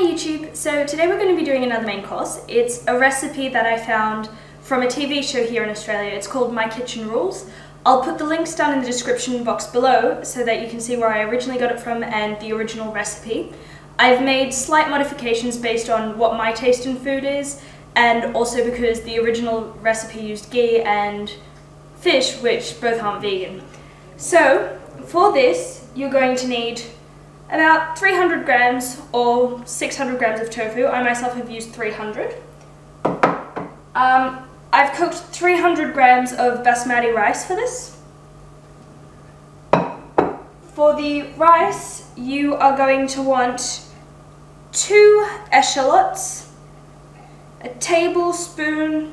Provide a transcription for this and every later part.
Hi YouTube! So today we're going to be doing another main course. It's a recipe that I found from a TV show here in Australia. It's called My Kitchen Rules. I'll put the links down in the description box below so that you can see where I originally got it from and the original recipe. I've made slight modifications based on what my taste in food is, and also because the original recipe used ghee and fish, which both aren't vegan. So for this you're going to need about 300 grams or 600 grams of tofu. I myself have used 300. I've cooked 300 grams of basmati rice for this. For the rice, you are going to want 2 eschalots, a tablespoon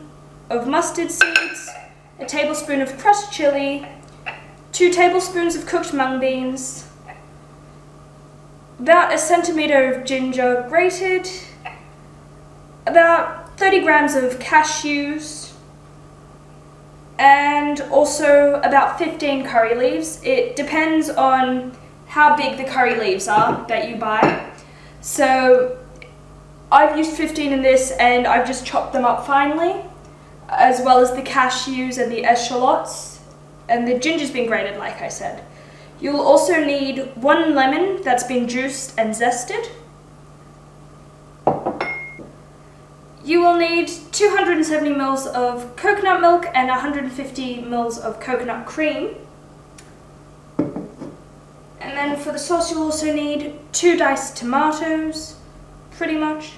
of mustard seeds, a tablespoon of crushed chili, 2 tablespoons of cooked mung beans, about 1 centimetre of ginger grated, about 30 grams of cashews, and also about 15 curry leaves. It depends on how big the curry leaves are that you buy. So I've used 15 in this and I've just chopped them up finely, as well as the cashews and the eschalots, and the ginger's been grated like I said. You'll also need 1 lemon that's been juiced and zested. You will need 270 ml of coconut milk and 150 ml of coconut cream. And then for the sauce you'll also need 2 diced tomatoes, pretty much,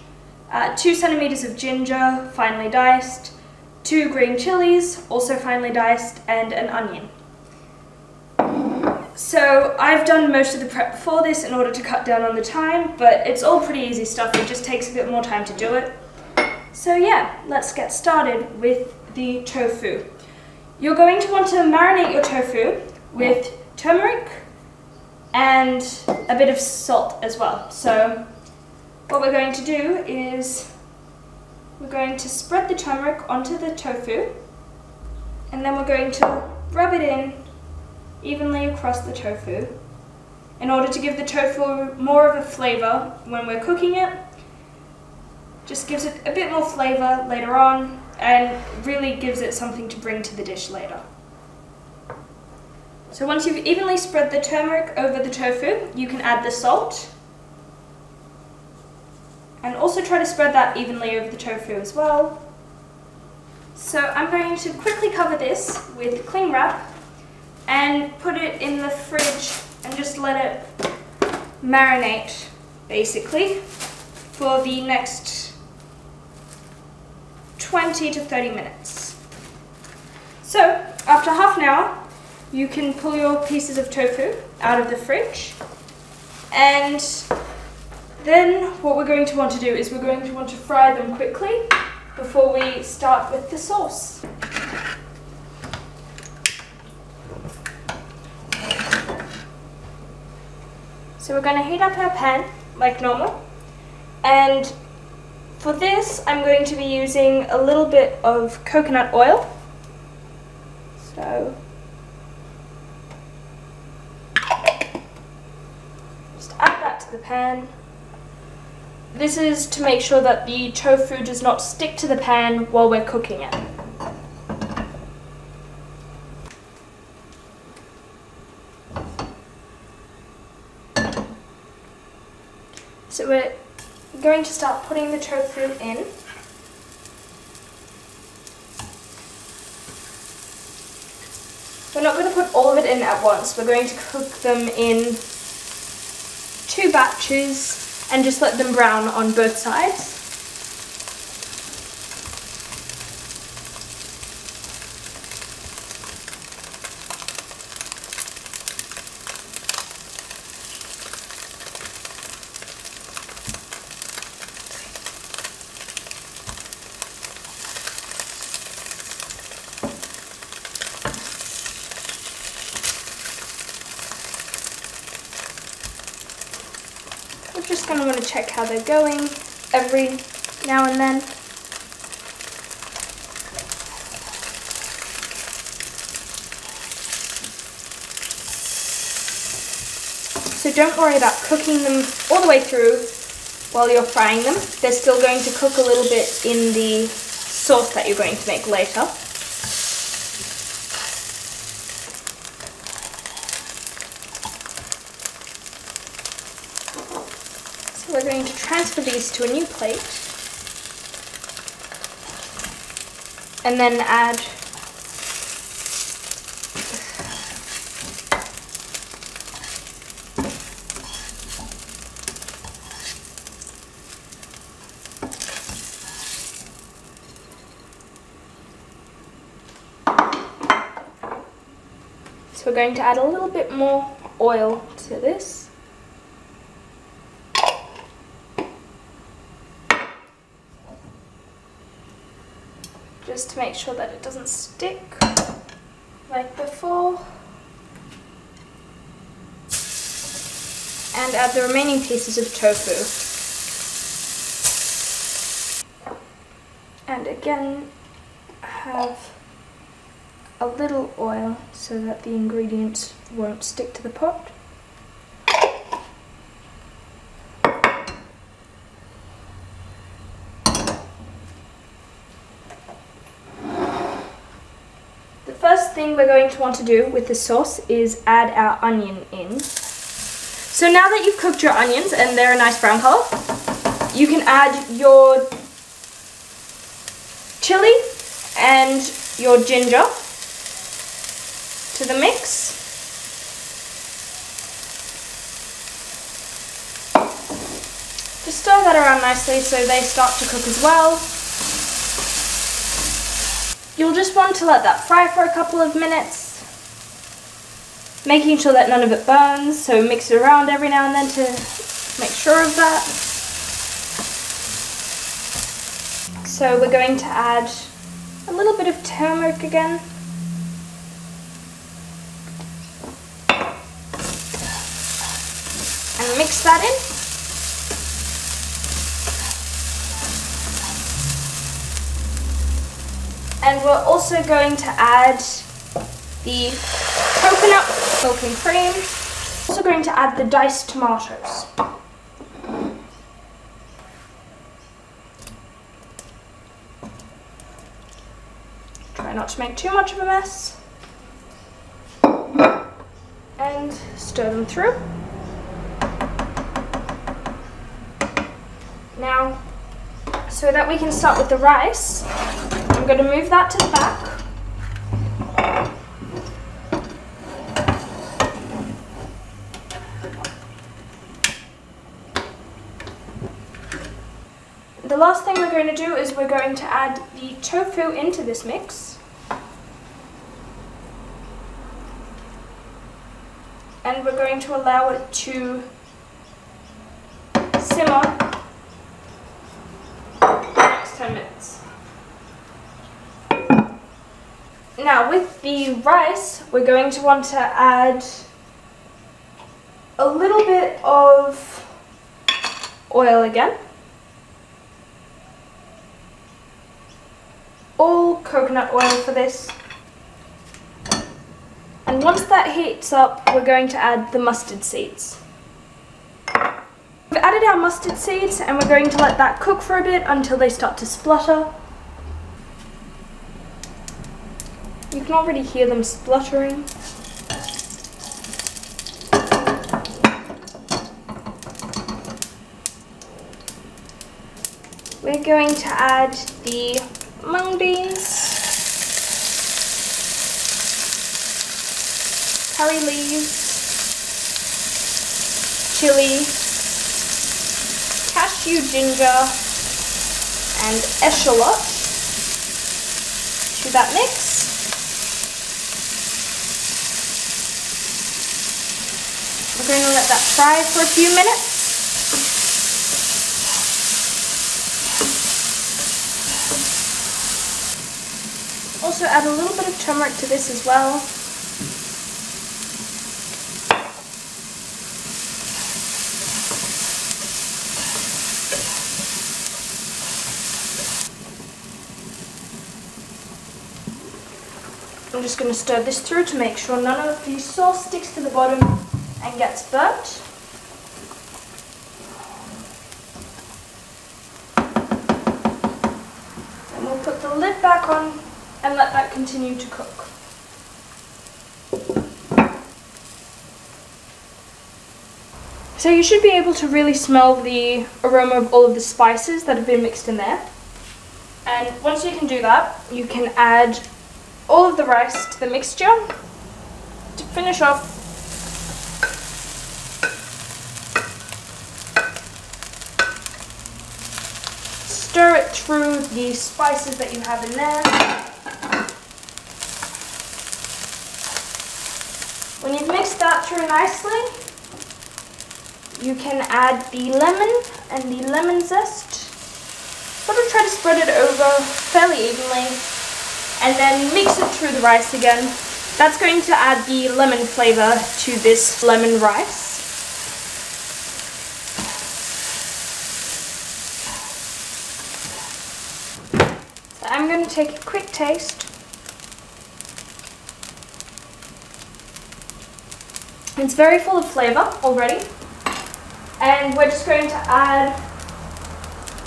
2 centimeters of ginger, finely diced, 2 green chillies, also finely diced, and an onion. So I've done most of the prep before this in order to cut down on the time, but it's all pretty easy stuff. It just takes a bit more time to do it. So yeah, let's get started with the tofu. You're going to want to marinate your tofu with turmeric and a bit of salt as well. So what we're going to do is we're going to spread the turmeric onto the tofu, and then we're going to rub it in evenly across the tofu in order to give the tofu more of a flavour when we're cooking it. Just gives it a bit more flavour later on and really gives it something to bring to the dish later. So once you've evenly spread the turmeric over the tofu, you can add the salt, and also try to spread that evenly over the tofu as well. So I'm going to quickly cover this with cling wrap and put it in the fridge and just let it marinate basically for the next 20 to 30 minutes. So after half an hour you can pull your pieces of tofu out of the fridge, and then what we're going to want to do is we're going to want to fry them quickly before we start with the sauce. So we're going to heat up our pan like normal, and for this I'm going to be using a little bit of coconut oil. So just add that to the pan. This is to make sure that the tofu does not stick to the pan while we're cooking it. So we're going to start putting the tofu in. We're not going to put all of it in at once. We're going to cook them in 2 batches and just let them brown on both sides. We're just going to want to check how they're going every now and then. So don't worry about cooking them all the way through. while you're frying them. They're still going to cook a little bit in the sauce that you're going to make later. So we're going to transfer these to a new plate and then add So we're going to add a little bit more oil to this. Just to make sure that it doesn't stick like before. And add the remaining pieces of tofu. And again, have a little oil so that the ingredients won't stick to the pot. The first thing we're going to want to do with the sauce is add our onion in. So now that you've cooked your onions and they're a nice brown color, you can add your chili and your ginger to the mix. Just stir that around nicely so they start to cook as well. You'll just want to let that fry for a couple of minutes, making sure that none of it burns, so mix it around every now and then to make sure of that. So we're going to add a little bit of turmeric again. And mix that in. And we're also going to add the coconut milk and cream. Also going to add the diced tomatoes. Try not to make too much of a mess. And stir them through. Now, so that we can start with the rice, I'm going to move that to the back. The last thing we're going to do is we're going to add the tofu into this mix. And we're going to allow it to simmer for the next 10 minutes. Now with the rice, we're going to want to add a little bit of oil again. All coconut oil for this. And once that heats up, we're going to add the mustard seeds. We've added our mustard seeds and we're going to let that cook for a bit until they start to splutter. You can already hear them spluttering. We're going to add the mung beans, curry leaves, chili, cashew ginger, and eschalot to that mix. We're going to let that fry for a few minutes. Also add a little bit of turmeric to this as well. I'm just going to stir this through to make sure none of the sauce sticks to the bottom and gets burnt. lid back on and let that continue to cook. So you should be able to really smell the aroma of all of the spices that have been mixed in there. And once you can do that, you can add all of the rice to the mixture to finish off. Stir it through the spices that you have in there. When you've mixed that through nicely, you can add the lemon and the lemon zest. Sort of try to spread it over fairly evenly and then mix it through the rice again. That's going to add the lemon flavor to this lemon rice. So I'm going to take a quick taste. It's very full of flavor already. And we're just going to add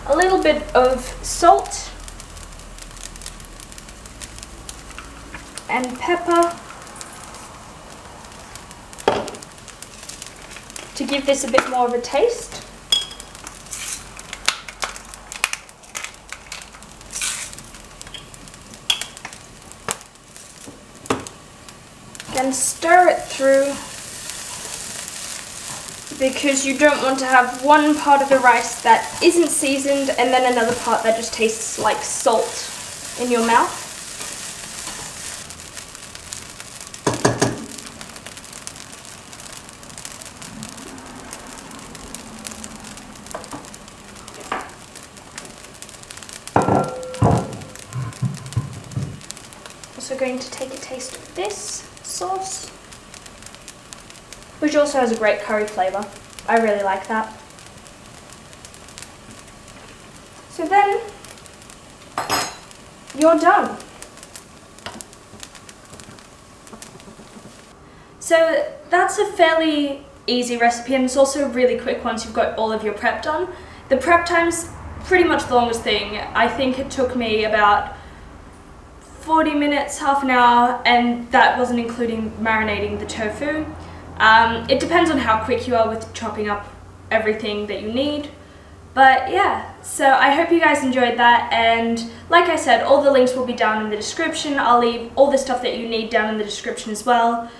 a little bit of salt and pepper to give this a bit more of a taste. Then stir it through, because you don't want to have one part of the rice that isn't seasoned and then another part that just tastes like salt in your mouth. Also going to take a taste of this sauce, which also has a great curry flavour. I really like that. So then, you're done. So that's a fairly easy recipe, and it's also really quick once you've got all of your prep done. The prep time's pretty much the longest thing. I think it took me about 40 minutes, half an hour, and that wasn't including marinating the tofu. It depends on how quick you are with chopping up everything that you need. But yeah, so I hope you guys enjoyed that, and like I said, all the links will be down in the description. I'll leave all the stuff that you need down in the description as well,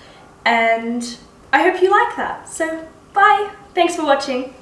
and I hope you like that. So bye! Thanks for watching!